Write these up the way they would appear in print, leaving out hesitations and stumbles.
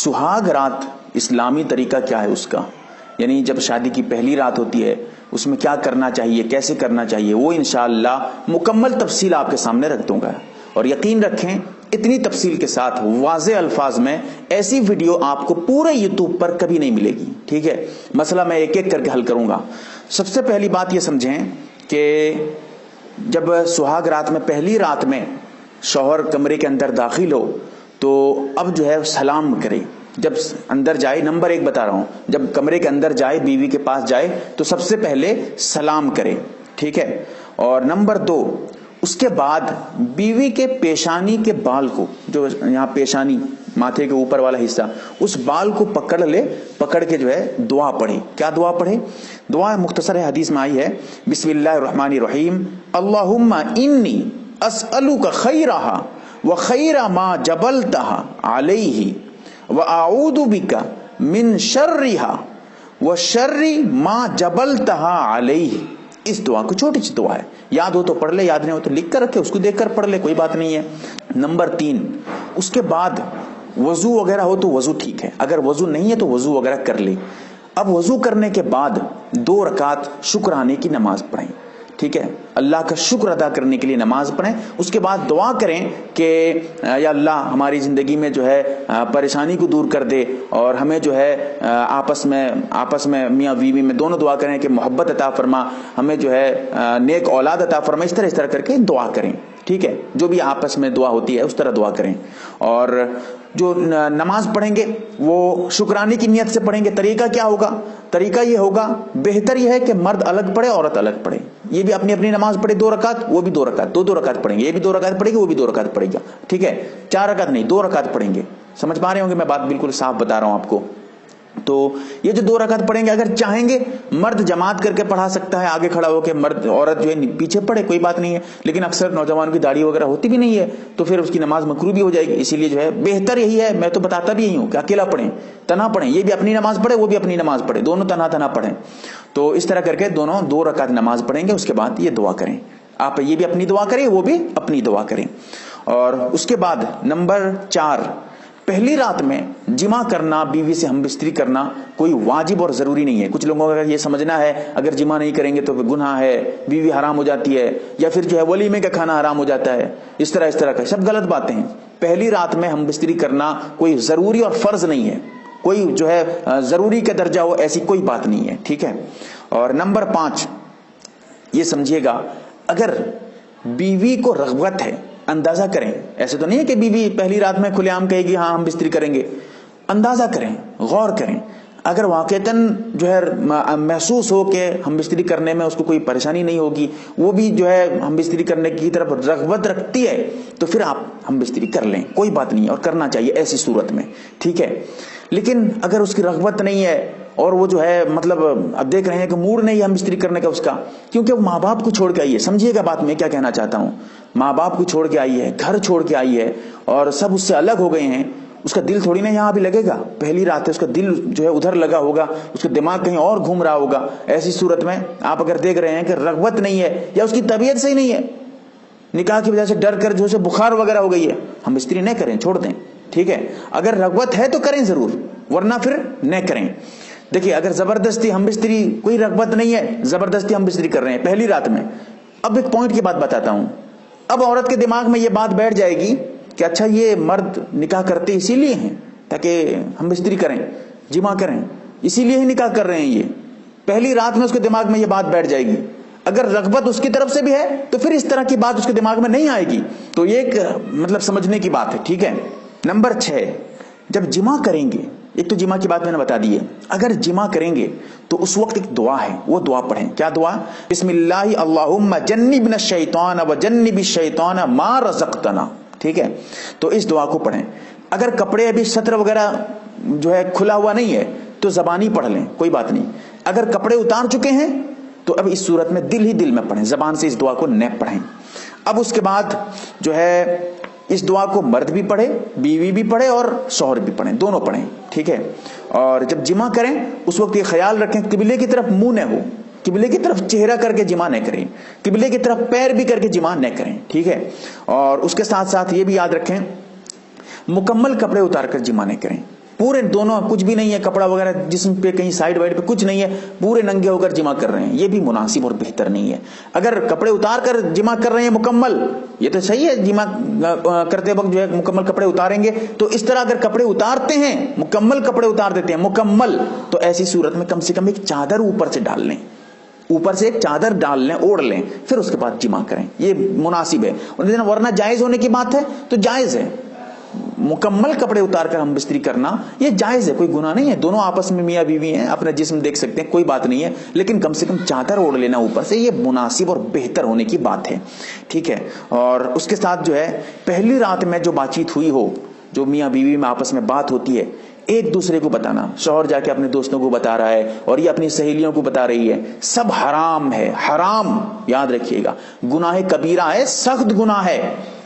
سہاگ رات اسلامی طریقہ کیا ہے اس کا، یعنی جب شادی کی پہلی رات ہوتی ہے اس میں کیا کرنا چاہیے، کیسے کرنا چاہیے، وہ انشاءاللہ مکمل تفصیل آپ کے سامنے رکھ دوں گا. اور یقین رکھیں اتنی تفصیل کے ساتھ واضح الفاظ میں ایسی ویڈیو آپ کو پورے یوٹیوب پر کبھی نہیں ملے گی. ٹھیک ہے، مسئلہ میں ایک ایک کر کے حل کروں گا. سب سے پہلی بات یہ سمجھیں کہ جب سہاگ رات میں پہلی رات میں شوہر کمرے کے اندر داخل ہو تو اب جو ہے سلام کرے. جب اندر جائے، نمبر 1 بتا رہا ہوں، جب کمرے کے اندر جائے، بیوی کے پاس جائے تو سب سے پہلے سلام کرے. ٹھیک ہے. اور نمبر 2، اس کے بعد بیوی کے پیشانی کے بال کو، جو یہاں پیشانی ماتھے کے اوپر والا حصہ، اس بال کو پکڑ لے، پکڑ کے جو ہے دعا پڑھے. کیا دعا پڑھے؟ دعا مختصر ہے، حدیث میں آئی ہے، بسم اللہ الرحمن الرحیم اللہم انی اسألک خیرہا وخیر ما جبلتہا علیہ وَأَعُوذُ بِكَ مِن شَرِّهَا وَشَرِّ مَا جَبَلْتَهَا عَلَيْهِ. اس دعا کو چھوٹی سی دعا ہے، یاد ہو تو پڑھ لے، یاد نہیں ہو تو لکھ کر رکھے، اس کو دیکھ کر پڑھ لے، کوئی بات نہیں ہے. نمبر 3، اس کے بعد وضو وغیرہ ہو تو وضو ٹھیک ہے، اگر وضو نہیں ہے تو وضو وغیرہ کر لے. اب وضو کرنے کے بعد 2 رکعت شکرانے کی نماز پڑھیں. ٹھیک ہے، اللہ کا شکر ادا کرنے کے لیے نماز پڑھیں. اس کے بعد دعا کریں کہ یا اللہ ہماری زندگی میں جو ہے پریشانی کو دور کر دے، اور ہمیں جو ہے آپس میں میاں بیوی میں دونوں دعا کریں کہ محبت عطا فرما، ہمیں جو ہے نیک اولاد عطا فرما. اس طرح کر کے دعا کریں. ٹھیک ہے، جو بھی آپس میں دعا ہوتی ہے اس طرح دعا کریں. اور جو نماز پڑھیں گے وہ شکرانے کی نیت سے پڑھیں گے. طریقہ کیا ہوگا؟ طریقہ یہ ہوگا، بہتر یہ ہے کہ مرد الگ پڑھے، عورت الگ پڑھے. یہ بھی اپنی اپنی نماز پڑھے 2 رکعت، وہ بھی 2 رکعت، 2 رکعت پڑھیں گے. یہ بھی 2 رکعت پڑھے گی، وہ بھی 2 رکعت پڑھے گا. ٹھیک ہے، 4 رکعت نہیں، 2 رکعت پڑھیں گے. سمجھ پا رہے ہوں گے، میں بات بالکل صاف بتا رہا ہوں آپ کو. تو یہ جو 2 رکعت پڑھیں گے، اگر چاہیں گے مرد جماعت کر کے پڑھا سکتا ہے، آگے کھڑا ہو کے، مرد عورت جو ہے پیچھے پڑھے، کوئی بات نہیں ہے. لیکن اکثر نوجوانوں کی داڑھی وغیرہ ہوتی بھی نہیں ہے تو پھر اس کی نماز مکروہ بھی ہو جائے گی. اسی لیے جو ہے بہتر یہی ہے، میں تو بتاتا بھی یہی ہوں کہ اکیلا پڑھیں، تنہا پڑھیں. یہ بھی اپنی نماز پڑھے، وہ بھی اپنی نماز پڑھے، دونوں تنہا پڑھیں. تو اس طرح کر کے دونوں 2 رکعت نماز پڑھیں گے. اس کے بعد یہ دعا کریں. آپ یہ بھی اپنی دعا کریں، وہ بھی اپنی دعا کریں. اور اس کے بعد نمبر 4، پہلی رات میں جمع کرنا، بیوی سے ہم بستری کرنا کوئی واجب اور ضروری نہیں ہے. کچھ لوگوں کا یہ سمجھنا ہے اگر جمع نہیں کریں گے تو گناہ ہے، بیوی حرام ہو جاتی ہے، یا پھر جو ہے ولیمے کا کھانا حرام ہو جاتا ہے. اس طرح کا سب غلط باتیں ہیں. پہلی رات میں ہم بستری کرنا کوئی ضروری اور فرض نہیں ہے، کوئی جو ہے ضروری کا درجہ ہو ایسی کوئی بات نہیں ہے. ٹھیک ہے. اور نمبر 5 یہ سمجھیے گا، اگر بیوی کو رغبت ہے، اندازہ کریں، ایسے تو نہیں ہے کہ بیوی پہلی رات میں کھلے عام کہے گی ہاں ہم بستری کریں گے. اندازہ کریں، غور کریں. اگر واقعتاً جو ہے محسوس ہو کہ ہم بستری کرنے میں اس کو کوئی پریشانی نہیں ہوگی، وہ بھی جو ہے ہم بستری کرنے کی طرف رغبت رکھتی ہے، تو پھر آپ ہم بستری کر لیں، کوئی بات نہیں، اور کرنا چاہیے ایسی صورت میں. ٹھیک ہے. لیکن اگر اس کی رغبت نہیں ہے اور وہ جو ہے مطلب اب دیکھ رہے ہیں کہ موڈ نہیں ہے ہم بستری کرنے کا اس کا، کیونکہ وہ ماں باپ کو چھوڑ کے آئی ہے. سمجھیے گا بات میں کیا کہنا چاہتا ہوں. ماں باپ کو چھوڑ کے آئی ہے، گھر چھوڑ کے آئی ہے، اور سب اس سے الگ ہو گئے ہیں. اس کا دل تھوڑی نا یہاں بھی لگے گا، پہلی رات ہے، اس کا دل جو ہے ادھر لگا ہوگا، اس کا دماغ کہیں اور گھوم رہا ہوگا. ایسی صورت میں آپ اگر دیکھ رہے ہیں کہ رغبت نہیں ہے یا اس کی طبیعت صحیح نہیں ہے، نکاح کی وجہ سے ڈر کر جو سے بخار وغیرہ ہو گئی ہے، ہم بستری نہ کریں، چھوڑ دیں. ٹھیک ہے. اگر رغبت ہے تو کریں ضرور، ورنہ پھر نہ کریں. دیکھیے اگر زبردستی ہم بستری، کوئی رغبت نہیں ہے، زبردستی ہم بستری کر رہے ہیں پہلی رات میں. اب ایک پوائنٹ کی بات بتاتا ہوں. اب عورت کے دماغ میں یہ بات بیٹھ جائے گی کہ اچھا یہ مرد نکاح کرتے اسی لیے ہیں تاکہ ہم بستری کریں، جمع کریں، اسی لیے ہی نکاح کر رہے ہیں. یہ پہلی رات میں اس کے دماغ میں یہ بات بیٹھ جائے گی. اگر رغبت اس کی طرف سے بھی ہے تو پھر اس طرح کی بات اس کے دماغ میں نہیں آئے گی. تو یہ ایک مطلب سمجھنے کی بات ہے. ٹھیک ہے. نمبر 6، جب جمع کریں گے، ایک تو جمع کی بات میں نے بتا دی ہے، اگر جمع کریں گے تو اس وقت ایک دعا ہے، وہ دعا پڑھیں. کیا دعا؟ بسم اللہ اللہم جنبنا الشیطان وجنب الشیطان ما رزقتنا. ٹھیک ہے. تو اس دعا کو پڑھیں. اگر کپڑے ابھی سطر وغیرہ جو ہے کھلا ہوا نہیں ہے تو زبانی پڑھ لیں، کوئی بات نہیں. اگر کپڑے اتار چکے ہیں تو اب اس صورت میں دل ہی دل میں پڑھیں، زبان سے اس دعا کو نہ پڑھیں. اب اس کے بعد جو ہے اس دعا کو مرد بھی پڑھے، بیوی بھی پڑھے، اور شوہر بھی پڑھیں، دونوں پڑھیں. ٹھیک ہے. اور جب جمع کریں اس وقت یہ خیال رکھیں قبلے کی طرف منہ نہ ہو، قبلے کی طرف چہرہ کر کے جمع نہ کریں، قبلے کی طرف پیر بھی کر کے جمع نہ کریں. ٹھیک ہے. اور اس کے ساتھ ساتھ یہ بھی یاد رکھیں مکمل کپڑے اتار کر جمع نہ کریں. پورے دونوں کچھ بھی نہیں ہے، کپڑا وغیرہ جسم پہ کہیں سائڈ وائڈ پہ کچھ نہیں ہے، پورے ننگے ہو کر جمع کر رہے ہیں، یہ بھی مناسب اور بہتر نہیں ہے۔ اگر کپڑے اتار کر جمع کر رہے ہیں مکمل، یہ تو صحیح ہے، جمع کرتے وقت جو ہے مکمل کپڑے اتاریں گے، تو اس طرح اگر کپڑے اتارتے ہیں، مکمل کپڑے اتار دیتے ہیں مکمل، تو ایسی صورت میں کم سے کم ایک چادر اوپر سے ڈال لیں، اوپر سے ایک چادر ڈال لیں، اوڑھ لیں، پھر اس کے بعد جمع کریں، یہ مناسب ہے۔ ورنہ جائز ہونے کی بات ہے تو جائز ہے، مکمل کپڑے اتار کر ہم بستری کرنا یہ جائز ہے، کوئی گناہ نہیں ہے، دونوں آپس میں میاں بیوی ہیں، اپنا جسم دیکھ سکتے ہیں، کوئی بات نہیں ہے، لیکن کم سے کم چادر اوڑھ لینا اوپر سے یہ مناسب اور بہتر ہونے کی بات ہے، ٹھیک ہے۔ اور اس کے ساتھ جو ہے پہلی رات میں جو بات چیت ہوئی ہو، جو میاں بیوی میں آپس میں بات ہوتی ہے، ایک دوسرے کو بتانا، شوہر جا کے اپنے دوستوں کو بتا رہا ہے اور یہ اپنی سہیلیوں کو بتا رہی ہے، سب حرام ہے، حرام، یاد رکھیے گا، گناہ کبیرہ ہے، سخت گناہ ہے۔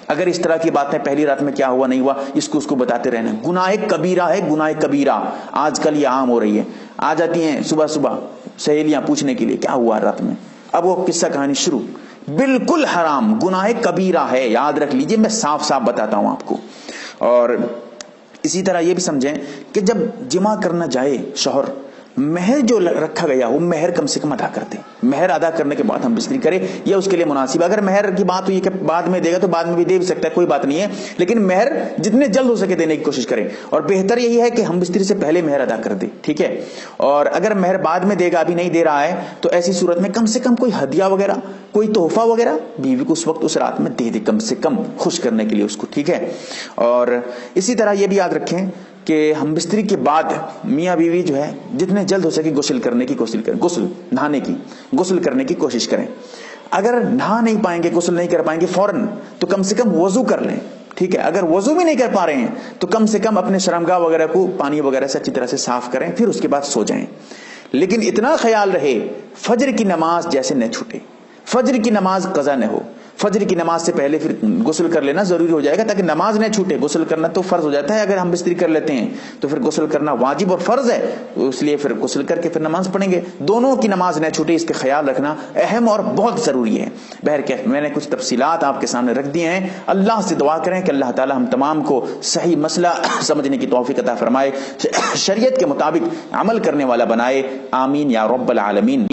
اگر اس طرح کی باتیں پہلی رات میں کیا ہوا نہیں ہوا اس کو بتاتے رہنا، گناہ کبیرہ ہے، گناہ کبیرہ۔ آج کل یہ عام ہو رہی ہے، آ جاتی ہیں صبح صبح سہیلیاں پوچھنے کے لیے کیا ہوا رات میں، اب وہ قصہ کہانی شروع، بالکل حرام، گناہ کبیرہ ہے، یاد رکھ لیجئے، میں صاف صاف بتاتا ہوں آپ کو۔ اور اسی طرح یہ بھی سمجھیں کہ جب جمع کرنا جائے شوہر، مہر جو رکھا گیا وہ مہر کم سے کم ادا کر دے، مہر ادا کرنے کے بعد ہم بستری کریں، یہ اس کے لیے مناسب ہے۔ اگر مہر کی بات ہوئی کہ بعد میں دے گا تو بعد میں بھی دے بھی سکتا ہے، کوئی بات نہیں ہے، لیکن مہر جتنے جلد ہو سکے دینے کی کوشش کریں، اور بہتر یہی ہے کہ ہم بستری سے پہلے مہر ادا کر دیں، ٹھیک ہے۔ اور اگر مہر بعد میں دے گا، ابھی نہیں دے رہا ہے، تو ایسی صورت میں کم سے کم کوئی ہدیہ وغیرہ، کوئی تحفہ وغیرہ بیوی کو اس وقت اس رات میں دے دے، کم سے کم خوش کرنے کے لیے اس کو، ٹھیک ہے۔ اور اسی طرح یہ بھی یاد رکھیں کہ ہم بستری کے بعد میاں بیوی جو ہے جتنے جلد ہو سکے غسل کرنے کی کوشش کریں، غسل کرنے کی کوشش کریں۔ اگر نہا نہیں پائیں گے، غسل نہیں کر پائیں گے فوراً، تو کم سے کم وضو کر لیں، ٹھیک ہے۔ اگر وضو بھی نہیں کر پا رہے ہیں تو کم سے کم اپنے شرمگاہ وغیرہ کو پانی وغیرہ سے اچھی طرح سے صاف کریں، پھر اس کے بعد سو جائیں۔ لیکن اتنا خیال رہے فجر کی نماز جیسے نہ چھوٹے، فجر کی نماز قضا نہ ہو، فجر کی نماز سے پہلے پھر غسل کر لینا ضروری ہو جائے گا تاکہ نماز نہ چھوٹے۔ غسل کرنا تو فرض ہو جاتا ہے، اگر ہم بستری کر لیتے ہیں تو پھر غسل کرنا واجب اور فرض ہے، اس لیے پھر غسل کر کے پھر نماز پڑھیں گے، دونوں کی نماز نہ چھوٹے، اس کا خیال رکھنا اہم اور بہت ضروری ہے۔ بہرکیف میں نے کچھ تفصیلات آپ کے سامنے رکھ دیے ہیں، اللہ سے دعا کریں کہ اللہ تعالی ہم تمام کو صحیح مسئلہ سمجھنے کی توفیق عطا فرمائے، شریعت کے مطابق عمل کرنے والا بنائے، آمین یا رب العالمین۔